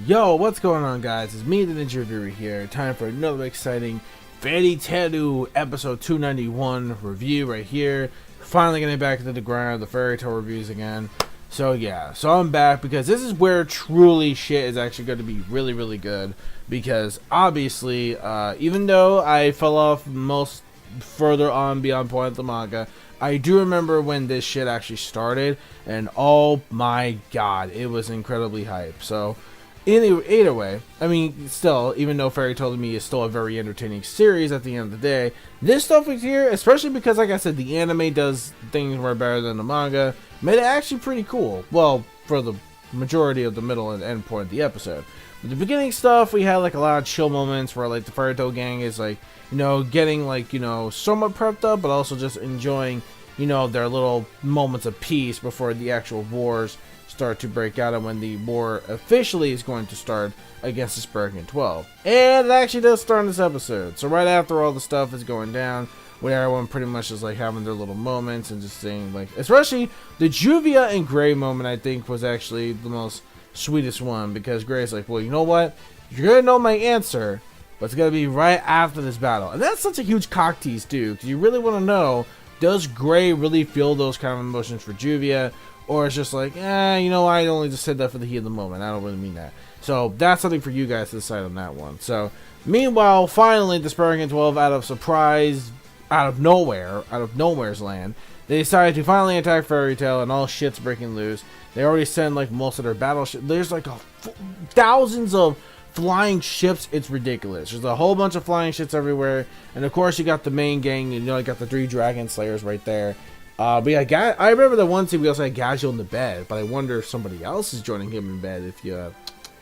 Yo, what's going on, guys? It's me, the Ninja Reviewer here. Time for another exciting Fairy Tail episode 291 review right here. Finally getting back into the grind of the Fairy Tail reviews again. So yeah, so I'm back because this is where truly shit is actually going to be really good. Because obviously, even though I fell off most further on beyond point of the manga, I do remember when this shit actually started, and oh my god, it was incredibly hype. So either way, I mean, still, even though Fairy Tail to me is still a very entertaining series at the end of the day, this stuff is here, especially because, like I said, the anime does things more better than the manga, made it actually pretty cool. Well, for the majority of the middle and end point of the episode. With the beginning stuff, we had like a lot of chill moments where like the Fairy Tail gang is like, you know, getting like, you know, somewhat prepped up, but also just enjoying, you know, their little moments of peace before the actual wars start to break out, and when the war officially is going to start against the Sparking 12. And it actually does start in this episode. So right after all the stuff is going down, when everyone pretty much is like having their little moments and just saying, like, especially the Juvia and Gray moment, I think was actually the most sweetest one, because Gray's like, well, you know what, you're gonna know my answer, but it's gonna be right after this battle. And that's such a huge cock tease too, because you really want to know, does Gray really feel those kind of emotions for Juvia? Or it's just like, you know, I only just said that for the heat of the moment. I don't really mean that. So that's something for you guys to decide on that one. So meanwhile, finally, the Sparking 12, out of nowhere's land, they decided to finally attack Fairy Tail, and all shit's breaking loose. They already send like most of their battleships. There's like thousands of flying ships. It's ridiculous. There's a whole bunch of flying ships everywhere, and of course you got the main gang. You know, you got the 3 Dragon Slayers right there. But yeah, I remember the one scene we also had Gajiel in the bed, but I wonder if somebody else is joining him in bed, if you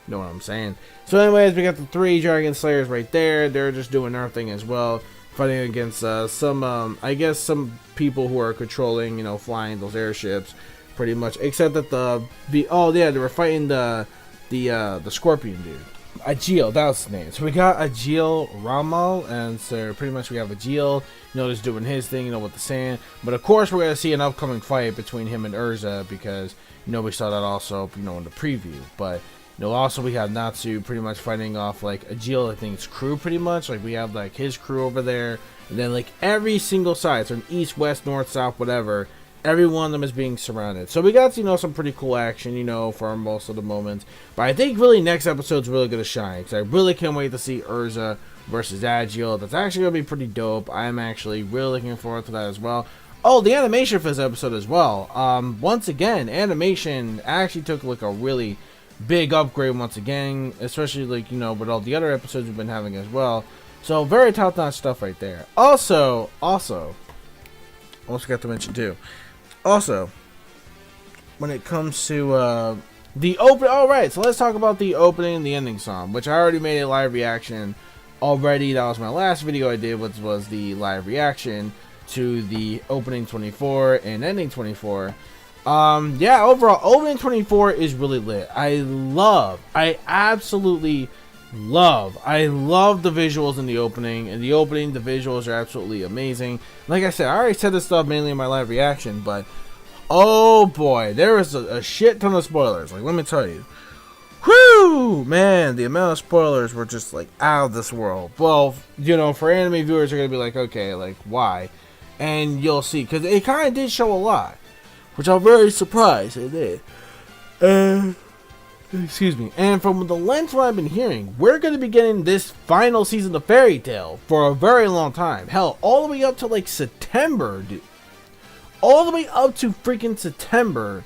know what I'm saying. So anyways, we got the 3 Dragon Slayers right there. They're just doing their thing as well, fighting against some, I guess, some people who are controlling, you know, flying those airships, pretty much. Except that they were fighting the Scorpion dude. AJEEL, that was his name. So we got AJEEL Ramal, and so pretty much we have AJEEL, you know, just doing his thing, you know, with the sand. But of course we're going to see an upcoming fight between him and ERZA, because, you know, we saw that also, you know, in the preview. But, you know, also we have Natsu pretty much fighting off, like, AJEEL, I think, his crew pretty much. Like, we have, like, his crew over there, and then, like, every single side, from east, west, north, south, whatever, every one of them is being surrounded. So we got, you know, some pretty cool action, you know, for most of the moments. But I think really next episode's really going to shine, because I really can't wait to see ERZA versus AJEEL. That's actually going to be pretty dope. I'm actually really looking forward to that as well. Oh, the animation for this episode as well. Once again, animation actually took like a really big upgrade once again, especially like, you know, with all the other episodes we've been having as well. So very top-notch stuff right there. Also, almost forgot to mention too. Also, when it comes to the open, alright, so let's talk about the opening and the ending song, which I already made a live reaction already. That was my last video I did, which was the live reaction to the opening 24 and ending 24. Yeah, overall, opening 24 is really lit. I love the visuals in the opening. In the opening, the visuals are absolutely amazing. Like I said, I already said this stuff mainly in my live reaction, but oh boy, there is a shit ton of spoilers. Like, let me tell you. Whew, man, the amount of spoilers were just like out of this world. Well, you know, for anime viewers, are gonna be like, okay, like, why? And you'll see, because it kind of did show a lot, which I'm very surprised it did. Excuse me. And from the length what I've been hearing, we're going to be getting this final season of Fairy Tail for a very long time. Hell, all the way up to like September, dude. All the way up to freaking September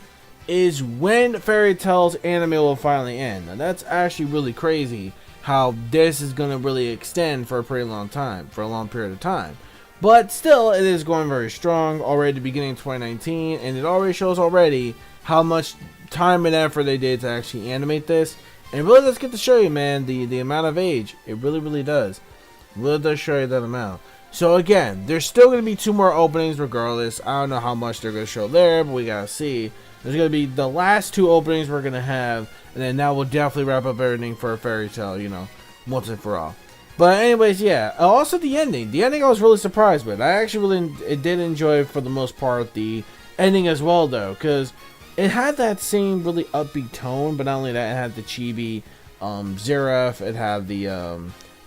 is when Fairy Tail's anime will finally end. And that's actually really crazy how this is going to really extend for a pretty long time, for a long period of time. But still, it is going very strong already at the beginning of 2019, and it already shows already how much time and effort they did to actually animate this. And it really does get to show you, man, the amount of age. It really does. It really does show you that amount. So again, there's still going to be 2 more openings regardless. I don't know how much they're going to show there, but we got to see. There's going to be the last 2 openings we're going to have, and then that will definitely wrap up everything for a Fairy Tail, you know, once and for all. But anyways, yeah. Also the ending. The ending I was really surprised with. I actually did enjoy, for the most part, the ending as well, though. Because it had that same really upbeat tone, but not only that, it had the chibi Zeref, it had the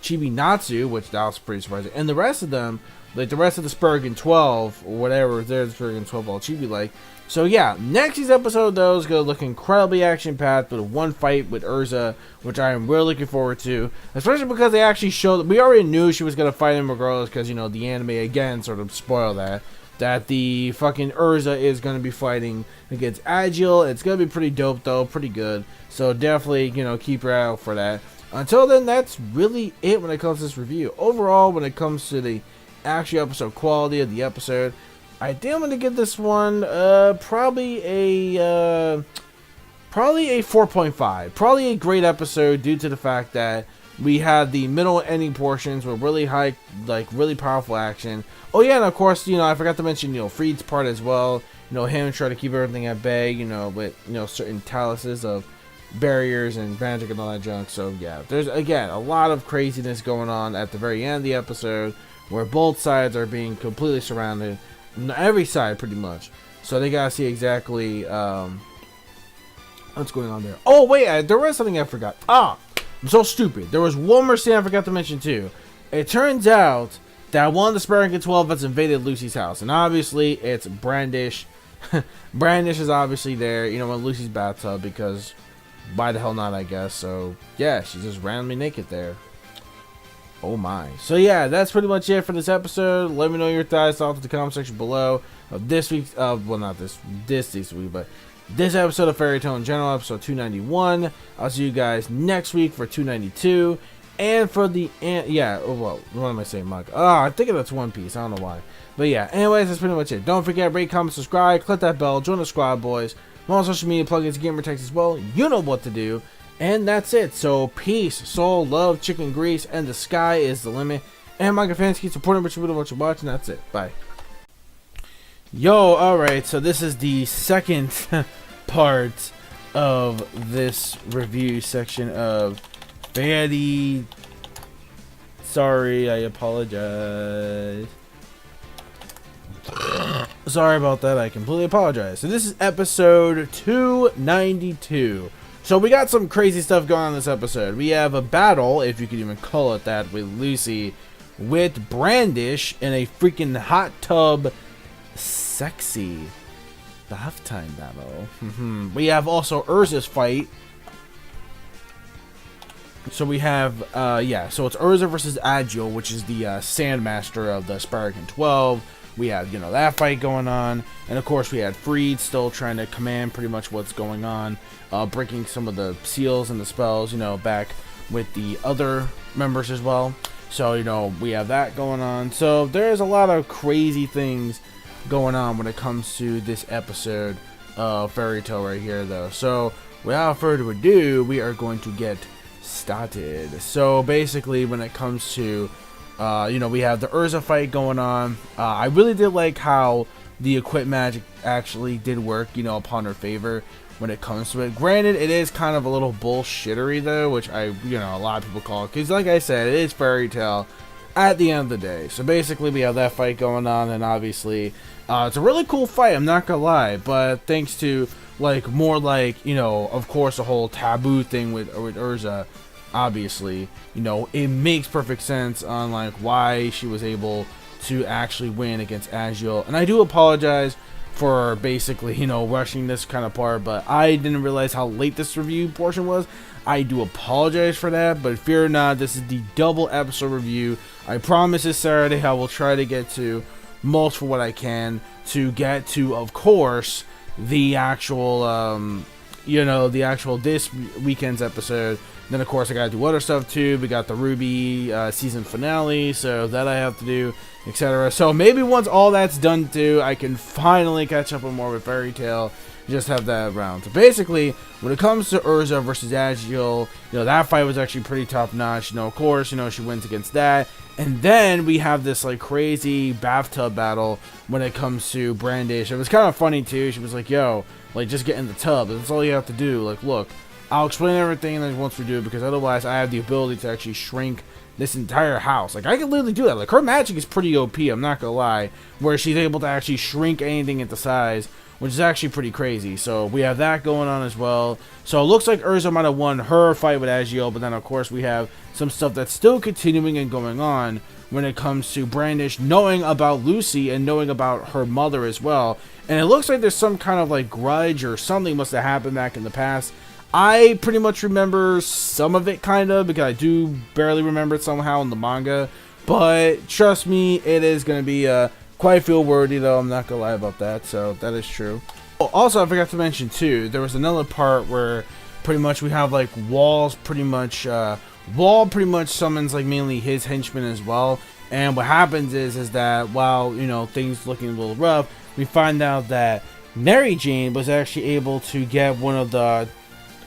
chibi Natsu, which that was pretty surprising, and the rest of them, like the rest of the Spurgen 12 or whatever there's Spurgen 12 all chibi like. So yeah, next week's episode though is gonna look incredibly action packed with one fight with ERZA, which I am really looking forward to, especially because they actually showed, we already knew she was gonna fight him regardless, because you know the anime again sort of spoiled that the fucking ERZA is going to be fighting against AJEEL. It's going to be pretty dope though, pretty good. So definitely, you know, keep your eye out for that. Until then, that's really it when it comes to this review. Overall, when it comes to the actual episode quality of the episode, I think I'm going to give this one probably a 4.5. Probably a great episode due to the fact that we had the middle ending portions with really high, like really powerful action. Oh yeah, and of course, you know, I forgot to mention, you know, Freed's part as well. You know, him trying to keep everything at bay, you know, with, you know, certain taluses of barriers and magic and all that junk. So yeah, there's again a lot of craziness going on at the very end of the episode, where both sides are being completely surrounded, every side pretty much. So they gotta see exactly what's going on there. Oh wait, there was something I forgot. I'm so stupid. There was one more thing I forgot to mention too. It turns out that one of the Spurgen 12 has invaded Lucy's house, and obviously it's Brandish. Brandish is obviously there, you know, in Lucy's bathtub, because why the hell not, I guess. So yeah, she's just randomly naked there. Oh my. So yeah, that's pretty much it for this episode. Let me know your thoughts off in the comment section below of this week's, well not this week, but this episode of Fairy Tail in general, episode 291. I'll see you guys next week for 292. And for the, yeah, well, what am I saying, Mike? I think that's One Piece. I don't know why. But yeah, anyways, that's pretty much it. Don't forget, rate, comment, subscribe, click that bell, join the squad, boys. I'm on social media, plugins, gamer text as well. You know what to do. And that's it. So, peace, soul, love, chicken grease, and the sky is the limit. And Mike fans, keep supporting what you're watching. That's it. Bye. Yo, alright, so this is the second part of this review section of Fairy. Sorry, I apologize. Sorry about that, I completely apologize. So this is episode 292. So we got some crazy stuff going on in this episode. We have a battle, if you could even call it that, with Lucy, with Brandish in a freaking hot tub sexy bath time battle. We have also ERZA's fight. So we have, yeah, so it's ERZA versus AJEEL, which is the Sandmaster of the Spurgen 12. We have, you know, that fight going on. And of course we had Freed still trying to command pretty much what's going on. Breaking some of the seals and the spells, you know, back with the other members as well. So, you know, we have that going on. So there's a lot of crazy things going on when it comes to this episode of Fairy Tail right here, though. So without further ado, we are going to get started. So basically, when it comes to you know, we have the ERZA fight going on. I really did like how the equip magic actually did work, you know, upon her favor when it comes to it. Granted, it is kind of a little bullshittery though, which you know, a lot of people call it, because like I said, it is Fairy Tail at the end of the day. So basically we have that fight going on, and obviously it's a really cool fight, I'm not gonna lie, but thanks to like more like, you know, of course the whole taboo thing with ERZA, obviously, you know, it makes perfect sense on like why she was able to actually win against AJEEL. And I do apologize for basically, you know, rushing this kind of part, but I didn't realize how late this review portion was. I do apologize for that, but fear not, this is the double episode review. I promise this Saturday I will try to get to most for what I can to get to, of course, the actual you know, the actual this weekend's episode. Then of course I gotta do other stuff too. We got the Ruby season finale, so that I have to do, etc. So maybe once all that's done too, I can finally catch up on more with Fairy Tail. Just have that around. So basically, when it comes to ERZA versus AJEEL, you know, that fight was actually pretty top notch. You know, of course, you know, she wins against that. And then we have this like crazy bathtub battle when it comes to Brandish. It was kind of funny too. She was like, yo, like, just get in the tub. That's all you have to do. Like, look, I'll explain everything then once we do it, because otherwise I have the ability to actually shrink this entire house. Like, I can literally do that. Like, her magic is pretty OP, I'm not gonna lie, where she's able to actually shrink anything into size which is actually pretty crazy. So we have that going on as well. So it looks like ERZA might have won her fight with AJEEL, but then of course we have some stuff that's still continuing and going on when it comes to Brandish knowing about Lucy and knowing about her mother as well. And it looks like there's some kind of like grudge or something must have happened back in the past. I pretty much remember some of it kind of, because I do barely remember it somehow in the manga. But trust me, it is going to be quite feel worthy though. I'm not going to lie about that. So that is true. Also, I forgot to mention too, there was another part where pretty much we have like Wall pretty much summons like mainly his henchmen as well. And what happens is that while, you know, things looking a little rough, we find out that Mary Jane was actually able to get one of the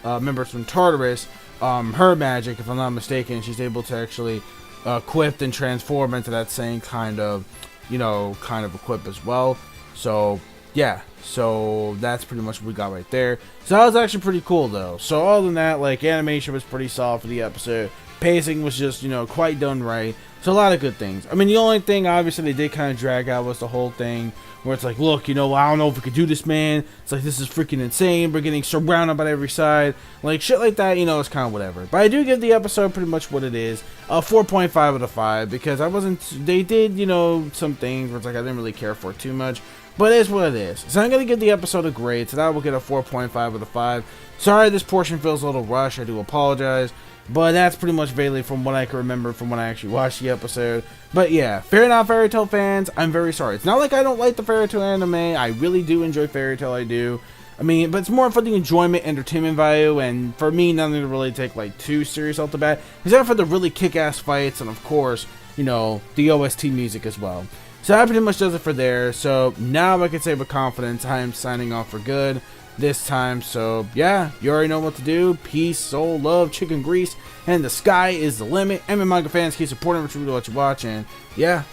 members from Tartarus, her magic, if I'm not mistaken. She's able to actually equip and transform into that same kind of, you know, equip as well. So yeah, so that's pretty much what we got right there. So that was actually pretty cool though. So other than that, like, animation was pretty solid for the episode. Pacing was just, you know, quite done right. So a lot of good things. I mean, the only thing obviously they did kind of drag out was the whole thing where it's like, look, you know, I don't know if we could do this, man. It's like, this is freaking insane. We're getting surrounded by every side. Like, shit like that, you know, it's kind of whatever. But I do give the episode pretty much what it is. 4.5 out of 5, because I wasn't, they did, you know, some things where it's like I didn't really care for it too much. But it is what it is. So I'm going to give the episode a grade. So that will get a 4.5 out of 5. Sorry this portion feels a little rushed. I do apologize. But that's pretty much vaguely from what I can remember from when I actually watched the episode. But yeah, Fair Not Fairy Tail fans, I'm very sorry. It's not like I don't like the Fairy Tail anime. I really do enjoy Fairy Tail, I do. I mean, but it's more for the enjoyment, entertainment value, and for me, nothing to really take like too serious off the bat. Except for the really kick-ass fights, and of course, you know, the OST music as well. So that pretty much does it for there. So now I can say with confidence, I am signing off for good this time. So yeah, you already know what to do. Peace, soul, love, chicken grease, and the sky is the limit. MONEYMIKE fans, keep supporting what you watch, and yeah,